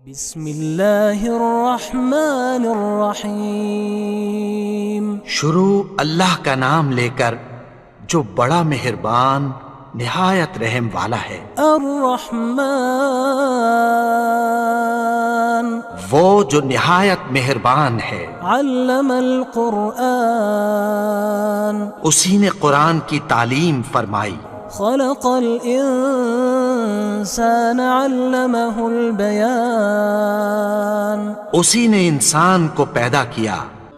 بسم اللہ الرحمن الرحیم۔ شروع اللہ کا نام لے کر جو بڑا مہربان نہایت رحم والا ہے۔ الرحمن وہ جو نہایت مہربان ہے۔ علم القرآن اسی نے قرآن کی تعلیم فرمائی۔ خلق الانسان علمہ البیان اسی نے انسان کو پیدا کیا،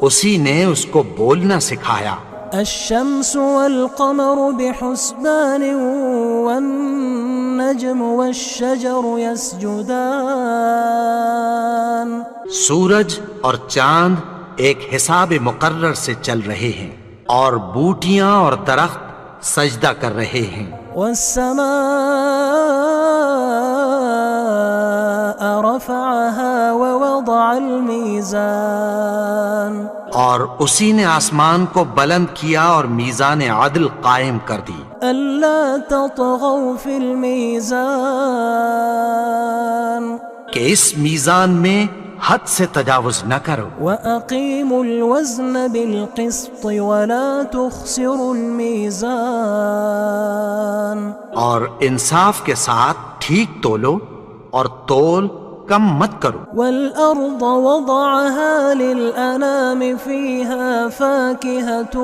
اسی نے اس کو بولنا سکھایا۔ الشمس والقمر بحسبان والنجم والشجر يسجدان سورج اور چاند ایک حساب مقرر سے چل رہے ہیں، اور بوٹیاں اور درخت سجدہ کر رہے ہیں۔ والسماء رفعها ووضع الميزان اور اسی نے آسمان کو بلند کیا اور میزان عدل قائم کر دی۔ ألا تطغوا في الميزان کہ اس میزان میں حد سے تجاوز نہ کرو۔ وأقيموا الوزن بالقسط ولا تخسروا الميزان اور انصاف کے ساتھ ٹھیک تولو اور تول کم مت کرو۔ والأرض وضعها للأنام فيها فاكهة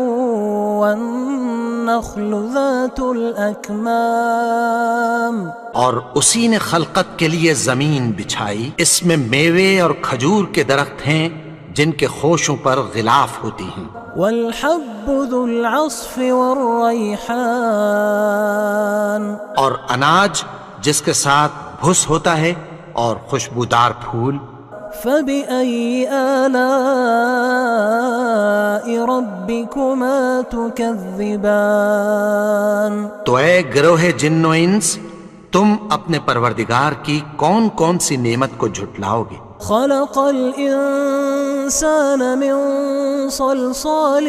والنخل ذات الأكمام اور اسی نے خلقت کے لیے زمین بچھائی، اس میں میوے اور کھجور کے درخت ہیں جن کے خوشوں پر غلاف ہوتی ہیں۔ والحب ذو العصف والريحان اور اناج جس کے ساتھ بھس ہوتا ہے اور خوشبودار پھول۔ فبأي آلاء ربكما تكذبان تو اے گروہ جن و انس، تم اپنے پروردگار کی کون کون سی نعمت کو جھٹلاؤ گے؟ خلق الإنسان من صلصال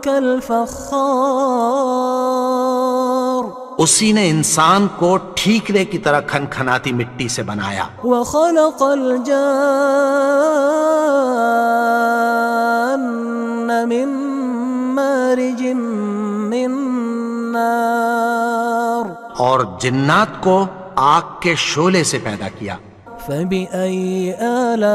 كالفخار اسی نے انسان کو ٹھیکرے کی طرح کھنکھناتی مٹی سے بنایا۔ وخلق الجان من مارج من نار اور جنات کو آگ کے شعلے سے پیدا کیا۔ فبأي آلاء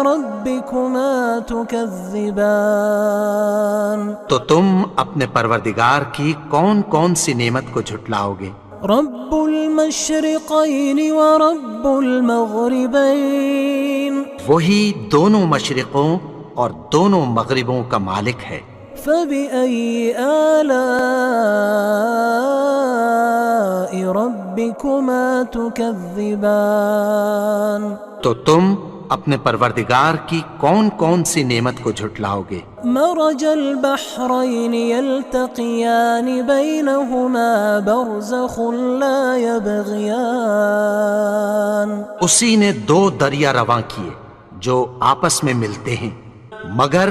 ربكما تكذبان تو تم اپنے پروردگار کی کون کون سی نعمت کو جھٹلاؤ گے؟ رب المشرقين ورب المغربين وہی دونوں مشرقوں اور دونوں مغربوں کا مالک ہے۔ فبأي آلاء ربكما تكذبان تو تم اپنے پروردگار کی کون کون سی نعمت کو جھٹلاؤ گے؟ مرج البحرين يلتقيان بينهما برزخ لا يبغيان اسی نے دو دریا رواں کیے جو آپس میں ملتے ہیں، مگر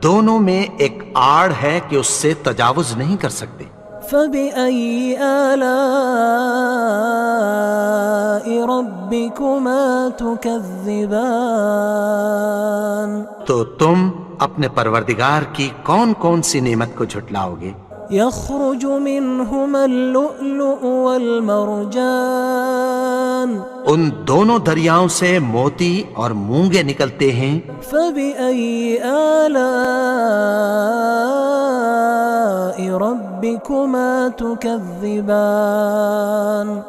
دونوں میں ایک آڑ ہے کہ اس سے تجاوز نہیں کر سکتے۔ فبأي آلاء ربكما تكذبان تو تم اپنے پروردگار کی کون کون سی نعمت کو جھٹلاؤ گے؟ يخرج منهما اللؤلؤ والمرجان ان دونوں دریاؤں سے موتی اور مونگے نکلتے ہیں۔ فبأي آلاء ربكما تكذبان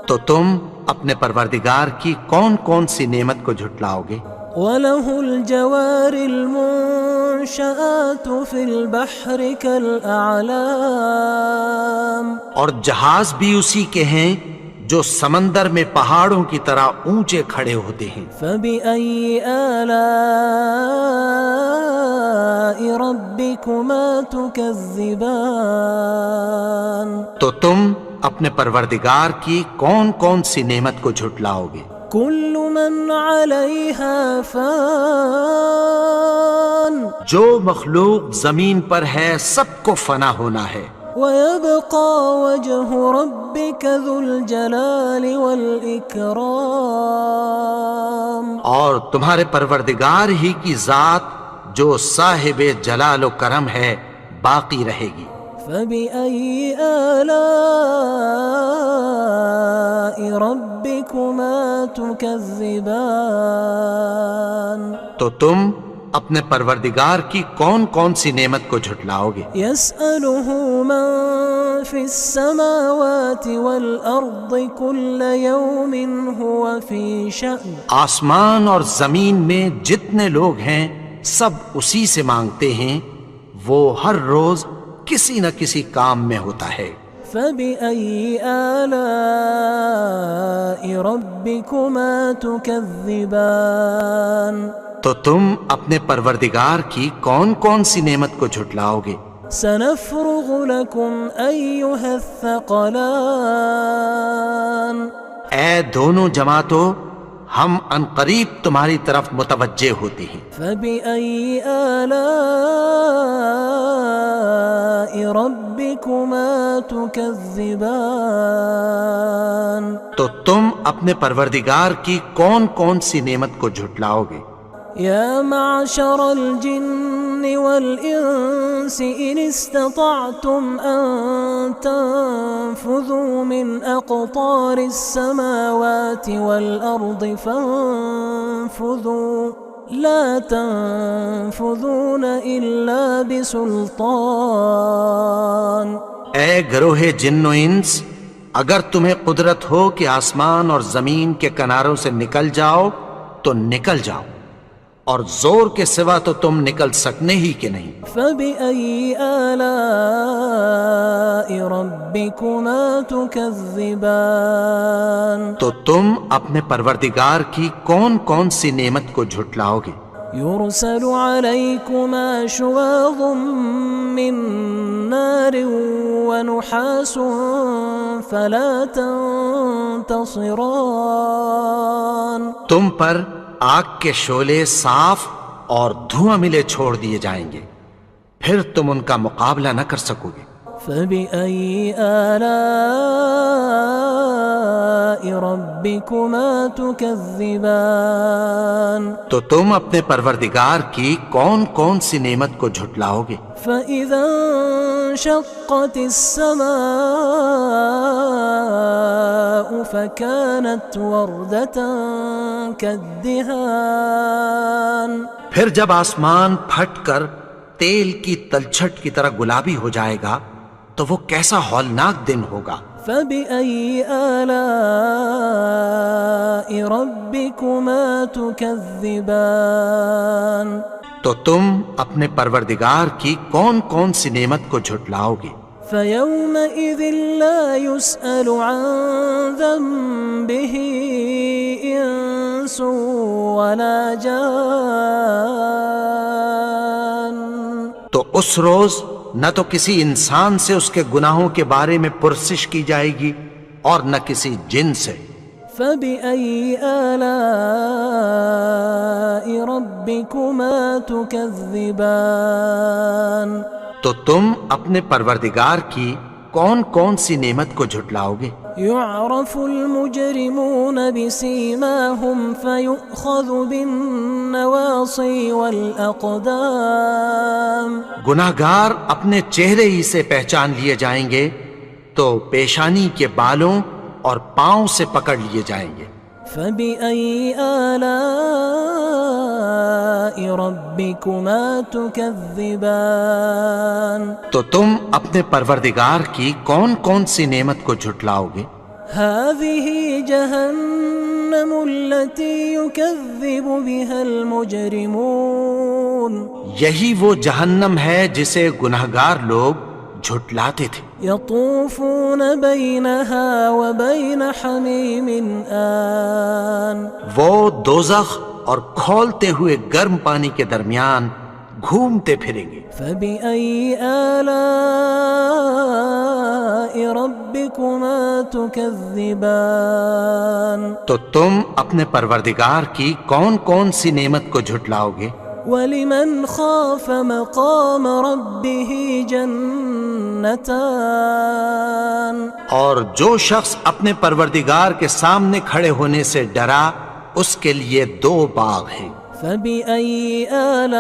تو تم اپنے پروردگار کی کون کون سی نعمت کو جھٹلاؤ گے؟ وله الجوار المنشآت في البحر كالأعلام اور جہاز بھی اسی کے ہیں جو سمندر میں پہاڑوں کی طرح اونچے کھڑے ہوتے ہیں۔ فبأي آلاء ربكما تكذبان تو تم اپنے پروردگار کی کون کون سی نعمت کو جھٹلاؤ گے؟ كل من عليها فان جو مخلوق زمین پر ہے سب کو فنا ہونا ہے۔ وَيَبْقَى وَجْهُ رَبِّكَ ذُو الْجَلَالِ وَالْإِكْرَامِ، اور تمہارے پروردگار ہی کی ذات جو صاحب جلال و کرم ہے باقی رہے گی۔ فَبِأَيِّ آلَاءِ رَبِّكُمَا تُكَذِّبَانِ، تو تم اپنے پروردگار کی کون کون سی نعمت کو جھٹلاؤ گے؟ يَسْأَلُهُ مَن فِي السَّمَاوَاتِ وَالْأَرْضِ كُلَّ يَوْمٍ هُوَ فِي شَأْنٍ، آسمان اور زمین میں جتنے لوگ ہیں سب اسی سے مانگتے ہیں، وہ ہر روز کسی نہ کسی کام میں ہوتا ہے۔ فَبِأَيِّ آلَاءِ رَبِّكُمَا تُكَذِّبَانِ، تو تم اپنے پروردگار کی کون کون سی نعمت کو جھٹلاؤ گے؟ سَنَفْرُغُ لَكُمْ أَيُّهَ الثَّقَلَانِ، اے دونوں جماعتوں، ہم عنقریب تمہاری طرف متوجہ ہوتے ہیں۔ فَبِأَيِّ آلَاءِ رَبِّكُمَا تُكَذِّبَانِ، تو تم اپنے پروردگار کی کون کون سی نعمت کو جھٹلاؤ گے؟ يا معشر الجن والإنس إن استطعتم أن تنفذوا من أقطار السماوات والأرض فانفذوا لا تنفذون إلا بسلطان۔ اے گروہ جن و انس، اگر تمہیں قدرت ہو کہ آسمان اور زمین کے کناروں سے نکل جاؤ تو نکل جاؤ، اور زور کے سوا تو تم نکل سکنے ہی کہ نہیں۔ فَبِأَيِّ آلَاءِ رَبِّكُمَا تُكَذِّبَانِ، تو تم اپنے پروردگار کی کون کون سی نعمت کو جھٹلاؤ گے؟ يُرْسَلُ عَلَيْكُمَا شُوَاظٌ مِّن نَّارٍ وَنُحَاسٌ فَلَا تَنتَصِرَانِ، تم پر آگ کے شعلے صاف اور دھواں ملے چھوڑ دیے جائیں گے، پھر تم ان کا مقابلہ نہ کر سکو گے۔ فَبِأَيِّ آلَاءِ رَبِّكُمَا تُكَذِّبَانِ، تو تم اپنے پروردگار کی کون کون سی نعمت کو جھٹلاؤ گے؟ فَإِذَا انشَقَّتِ السَّمَاءُ فَكَانَتْ وَرْدَةً كَالدِّهَانِ، پھر جب آسمان پھٹ کر تیل کی تلچھٹ کی طرح گلابی ہو جائے گا تو وہ کیسا ہولناک دن ہوگا۔ فَبِأَيِّ آلَاءِ رَبِّكُمَا تُكَذِّبَانِ، تو تم اپنے پروردگار کی کون کون سی نعمت کو جھٹلاؤ گے؟ فَيَوْمَئِذٍ لَا يُسْأَلُ عَن ذَنبِهِ إِنسٌ وَلَا جَانٌ، تو اس روز نہ تو کسی انسان سے اس کے گناہوں کے بارے میں پرسش کی جائے گی اور نہ کسی جن سے۔ فَبِأَيِّ آلَاءِ رَبِّكُمَا تُكَذِّبَانِ، تو تم اپنے پروردگار کی کون کون سی نعمت کو جھٹلاؤ گے؟ يُعْرَفُ الْمُجْرِمُونَ بِسِيمَاهُمْ فَيُؤْخَذُ بِالنَّوَاصِي وَالْأَقْدَامِ، گناہگار اپنے چہرے ہی سے پہچان لیے جائیں گے تو پیشانی کے بالوں اور پاؤں سے پکڑ لیے جائیں گے۔ فَبِأَيِّ آلَاءِ رَبِّكُمَا تُكَذِّبَانِ، تو تم اپنے پروردگار کی کون کون سی نعمت کو جھٹلاؤ گے؟ هَذِهِ جَهَنَّمُ الَّتِي يُكَذِّبُ بِهَا الْمُجْرِمُونَ، یہی وہ جہنم ہے جسے گناہگار لوگ جھٹلاتے تھے۔ يَطُوفُونَ بَيْنَهَا وَبَيْنَ حَمِيمٍ آنٍ، وہ دوزخ اور کھولتے ہوئے گرم پانی کے درمیان گھومتے پھریں گے۔ فَبِأَيِّ آلَاءِ رَبِّكُمَا تُكَذِّبَانِ، تو تم اپنے پروردگار کی کون کون سی نعمت کو جھٹلاؤ گے؟ ولمن خاف مقام ربه جنتان اور جو شخص اپنے پروردگار کے سامنے کھڑے ہونے سے ڈرا اس کے لیے 2 باغ ہیں۔ فبأي آلاء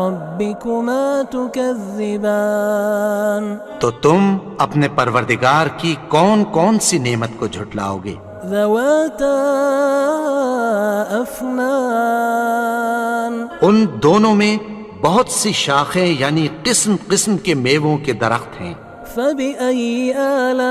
ربكما تكذبان تو تم اپنے پروردگار کی کون کون سی نعمت کو جھٹلاؤ گے؟ ذواتا أفنان ان دونوں میں بہت سی شاخیں یعنی قسم قسم کے میووں کے درخت ہیں۔ فبأي آلاء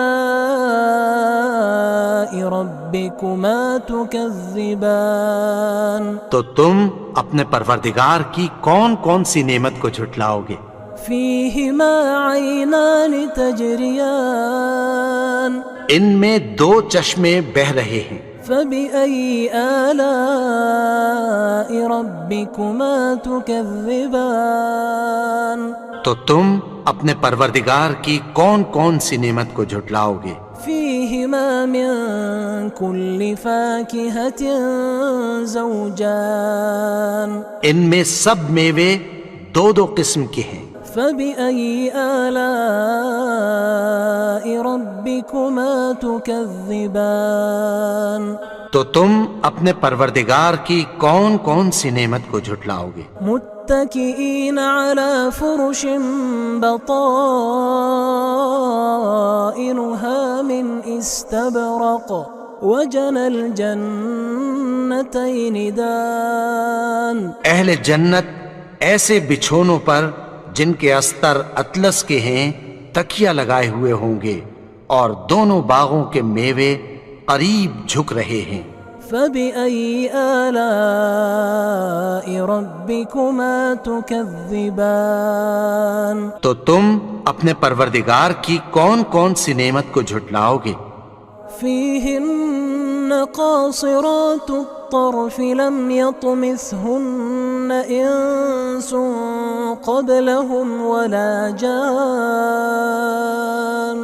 ربكما تكذبان تو تم اپنے پروردگار کی کون کون سی نعمت کو جھٹلاؤ گے؟ فيهما عينان تجريان ان میں 2 چشمے بہہ رہے ہیں۔ فبأي آلاء ربكما تكذبان تو تم اپنے پروردگار کی کون کون سی نعمت کو جھٹلاؤ گے؟ فيهما من كل فاكهة زوجان ان میں سب میوے 2 قسم کے ہیں۔ فبأي آلاء ربكما تكذبان تو تم اپنے پروردگار کی کون کون سی نعمت کو جھٹلاؤ گے؟ متكئين على فرش بطائنها من استبرق وجنى الجنتين دان اہل جنت ایسے بچھونوں پر جن کے استر اطلس کے ہیں تکیہ لگائے ہوئے ہوں گے اور دونوں باغوں کے میوے قریب جھک رہے ہیں۔ فبأي آلاء ربكما تكذبان تو تم اپنے پروردگار کی کون کون سی نعمت کو جھٹلاؤ گے؟ فيهن قاصرات الطرف لم يطمثهن إنس قبلهم ولا جان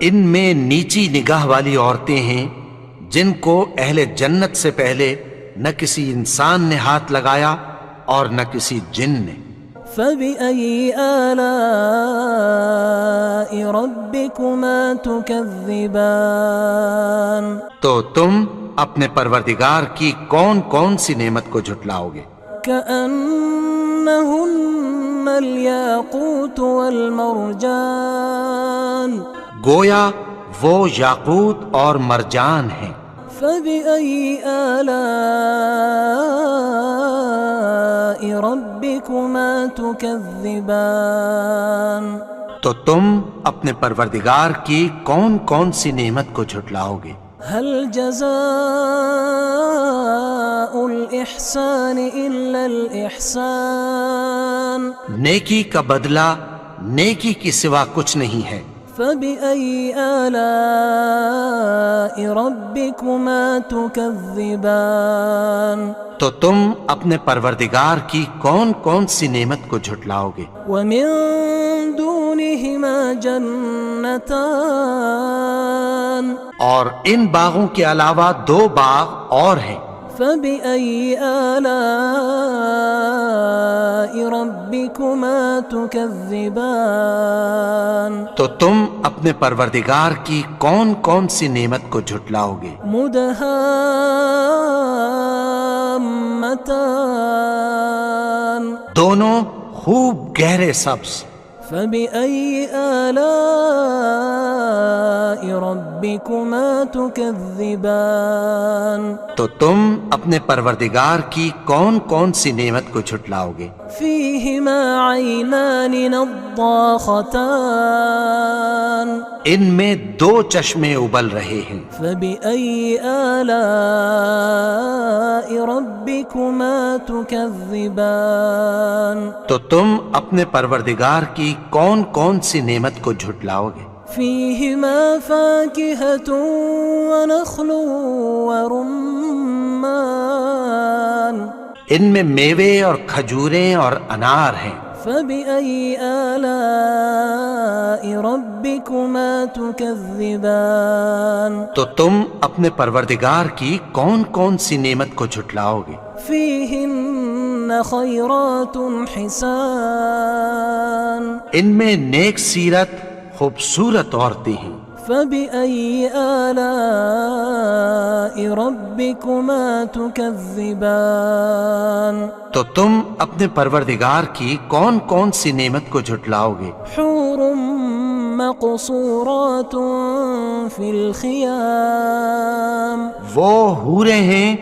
ان میں نیچی نگاہ والی عورتیں ہیں جن کو اہل جنت سے پہلے نہ کسی انسان نے ہاتھ لگایا اور نہ کسی جن نے۔ فبأي آلاء ربكما تكذبان تو تم اپنے پروردگار کی کون کون سی نعمت کو جھٹلاؤ گے؟ كأنهن الياقوت والمرجان گویا وہ یاقوت اور مرجان ہیں۔ فبأي آلاء ربكما تكذبان تو تم اپنے پروردگار کی کون کون سی نعمت کو جھٹلاؤ گے؟ هل جزاء الإحسان إلا الإحسان نیکی کا بدلہ نیکی کی سوا کچھ نہیں ہے۔ فبأي آلاء ربكما تكذبان تو تم اپنے پروردگار کی کون کون سی نعمت کو جھٹلاؤ گے؟ ومن دونهما جنتان اور ان باغوں کے علاوہ 2 باغ اور ہیں۔ فبأي آلاء ربكما تكذبان تو تم اپنے پروردگار کی کون کون سی نعمت کو جھٹلاؤ گے؟ مدهامتان دونوں خوب گہرے سبز۔ فبأي آلاء ربكما تكذبان تو تم اپنے پروردگار کی کون کون سی نعمت کو جھٹلاؤ گے؟ فيهما عينان نضاختان ان میں 2 چشمے ابل رہے ہیں۔ فبأي آلاء ربكما تكذبان تو تم اپنے پروردگار کی کون کون سی نعمت کو جھٹلاؤ گے؟ فيهما فاكهة ونخل ورمان ان میں میوے اور کھجوریں اور انار ہیں۔ فبأي آلاء ربكما تكذبان تو تم اپنے پروردگار کی کون کون سی نعمت کو جھٹلاؤ گے؟ فيهن خيرات حسان ان میں نیک سیرت خوبصورت عورتیں ہیں۔ فبأي آلاء ربكما تكذبان تو تم اپنے پروردگار کی کون کون سی نعمت کو جھٹلاؤ گے؟ حور مقصورات في الخيام وہ حوریں ہیں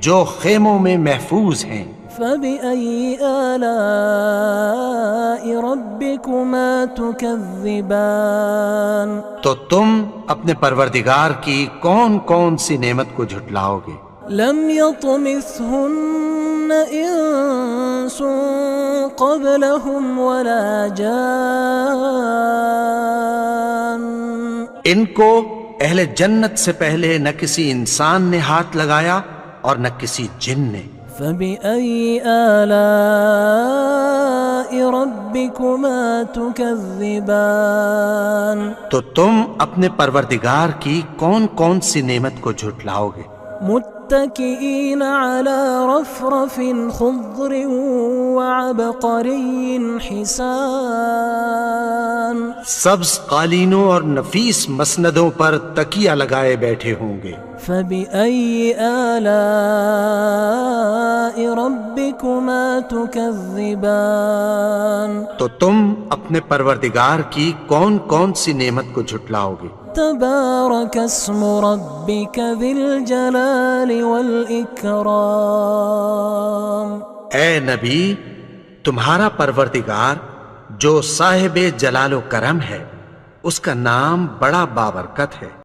جو خیموں میں محفوظ ہیں۔ فبأي آلاء ربكما تكذبان تو تم اپنے پروردگار کی کون کون سی نعمت کو جھٹلاؤ گے؟ لم يطمثهن إنس قبلهم ولا جان ان کو اہل جنت سے پہلے نہ کسی انسان نے ہاتھ لگایا اور نہ کسی جن نے۔ فبأي آلاء ربكما تكذبان تو تم اپنے پروردگار کی کون کون سی نعمت کو جھٹلاؤ گے؟ متكئين على رفرف خضر وعبقري حسان سبز قالینوں اور نفیس مسندوں پر تکیہ لگائے بیٹھے ہوں گے۔ فبأي آلاء ربكما تكذبان تو تم اپنے پروردگار کی کون کون سی نعمت کو جھٹلاؤ گے؟ تبارك اسم ربك ذي الجلال والإكرام اے نبی، تمہارا پروردگار جو صاحب جلال و کرم ہے، اس کا نام بڑا بابرکت ہے۔